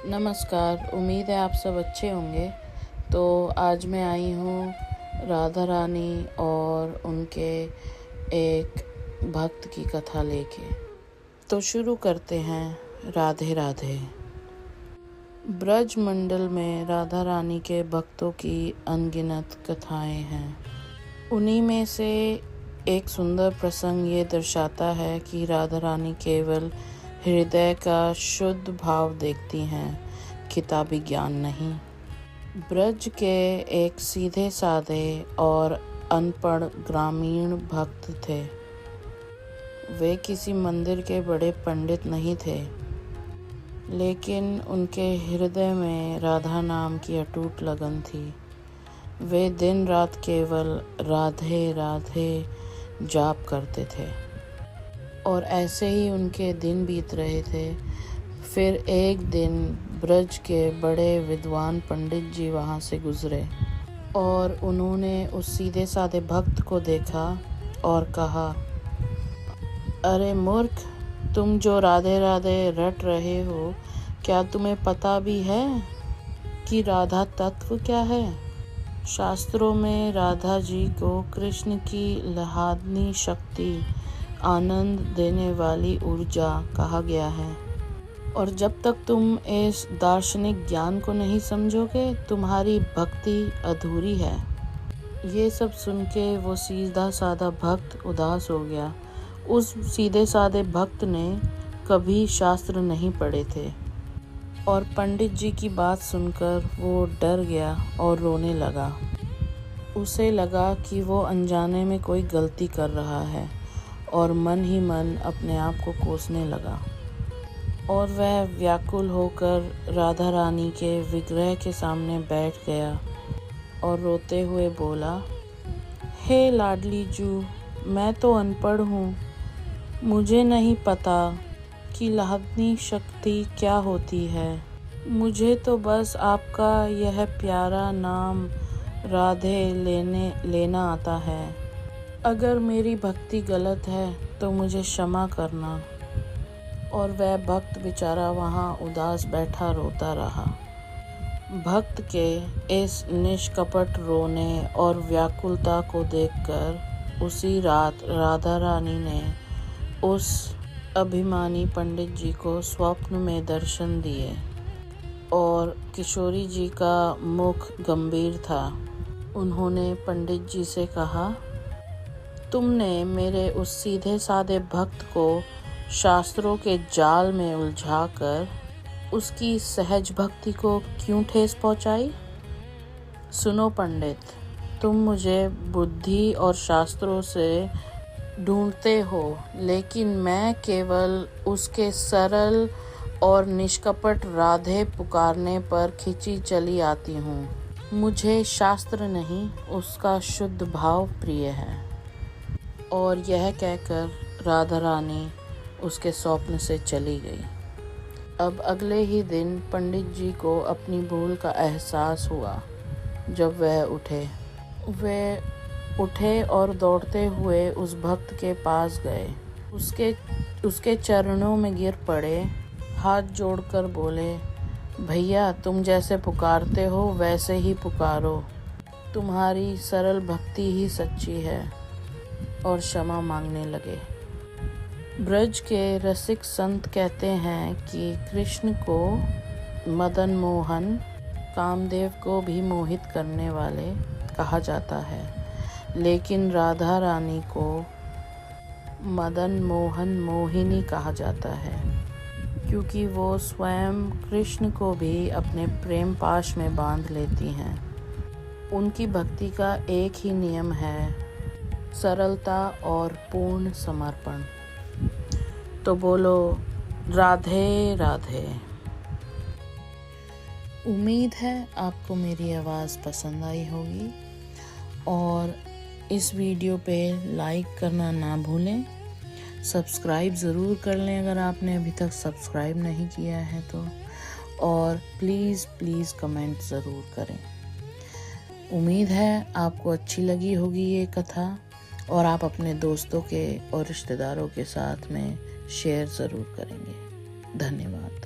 नमस्कार। उम्मीद है आप सब अच्छे होंगे। तो आज मैं आई हूँ राधा रानी और उनके एक भक्त की कथा लेके। तो शुरू करते हैं। राधे राधे। ब्रज मंडल में राधा रानी के भक्तों की अनगिनत कथाएं हैं। उन्हीं में से एक सुंदर प्रसंग ये दर्शाता है कि राधा रानी केवल हृदय का शुद्ध भाव देखती हैं, किताबी ज्ञान नहीं। ब्रज के एक सीधे साधे और अनपढ़ ग्रामीण भक्त थे। वे किसी मंदिर के बड़े पंडित नहीं थे, लेकिन उनके हृदय में राधा नाम की अटूट लगन थी। वे दिन रात केवल राधे राधे जाप करते थे और ऐसे ही उनके दिन बीत रहे थे। फिर एक दिन ब्रज के बड़े विद्वान पंडित जी वहाँ से गुजरे और उन्होंने उस सीधे साधे भक्त को देखा और कहा, अरे मूर्ख, तुम जो राधे राधे रट रहे हो, क्या तुम्हें पता भी है कि राधा तत्व क्या है? शास्त्रों में राधा जी को कृष्ण की लहादनी शक्ति, आनंद देने वाली ऊर्जा कहा गया है। और जब तक तुम इस दार्शनिक ज्ञान को नहीं समझोगे, तुम्हारी भक्ति अधूरी है। ये सब सुन के वो सीधा साधा भक्त उदास हो गया। उस सीधे साधे भक्त ने कभी शास्त्र नहीं पढ़े थे और पंडित जी की बात सुनकर वो डर गया और रोने लगा। उसे लगा कि वो अनजाने में कोई गलती कर रहा है और मन ही मन अपने आप को कोसने लगा। और वह व्याकुल होकर राधा रानी के विग्रह के सामने बैठ गया और रोते हुए बोला, हे लाडली जू, मैं तो अनपढ़ हूँ। मुझे नहीं पता कि लहादनी शक्ति क्या होती है। मुझे तो बस आपका यह प्यारा नाम राधे लेना आता है। अगर मेरी भक्ति गलत है तो मुझे क्षमा करना। और वह भक्त बेचारा वहाँ उदास बैठा रोता रहा। भक्त के इस निष्कपट रोने और व्याकुलता को देखकर उसी रात राधा रानी ने उस अभिमानी पंडित जी को स्वप्न में दर्शन दिए और किशोरी जी का मुख गंभीर था। उन्होंने पंडित जी से कहा, तुमने मेरे उस सीधे साधे भक्त को शास्त्रों के जाल में उलझाकर उसकी सहज भक्ति को क्यों ठेस पहुंचाई? सुनो पंडित, तुम मुझे बुद्धि और शास्त्रों से ढूंढते हो, लेकिन मैं केवल उसके सरल और निष्कपट राधे पुकारने पर खिंची चली आती हूँ। मुझे शास्त्र नहीं, उसका शुद्ध भाव प्रिय है। और यह कहकर राधा रानी उसके स्वप्न से चली गई। अब अगले ही दिन पंडित जी को अपनी भूल का एहसास हुआ। जब वह उठे और दौड़ते हुए उस भक्त के पास गए। उसके चरणों में गिर पड़े, हाथ जोड़कर बोले, भैया, तुम जैसे पुकारते हो वैसे ही पुकारो। तुम्हारी सरल भक्ति ही सच्ची है। और क्षमा मांगने लगे। ब्रज के रसिक संत कहते हैं कि कृष्ण को मदन मोहन, कामदेव को भी मोहित करने वाले कहा जाता है, लेकिन राधा रानी को मदन मोहन मोहिनी कहा जाता है, क्योंकि वो स्वयं कृष्ण को भी अपने प्रेम पाश में बांध लेती हैं। उनकी भक्ति का एक ही नियम है, सरलता और पूर्ण समर्पण। तो बोलो राधे राधे। उम्मीद है आपको मेरी आवाज़ पसंद आई होगी और इस वीडियो पे लाइक करना ना भूलें। सब्सक्राइब ज़रूर कर लें अगर आपने अभी तक सब्सक्राइब नहीं किया है तो। और प्लीज़ कमेंट ज़रूर करें। उम्मीद है आपको अच्छी लगी होगी ये कथा और आप अपने दोस्तों के और रिश्तेदारों के साथ में शेयर ज़रूर करेंगे। धन्यवाद।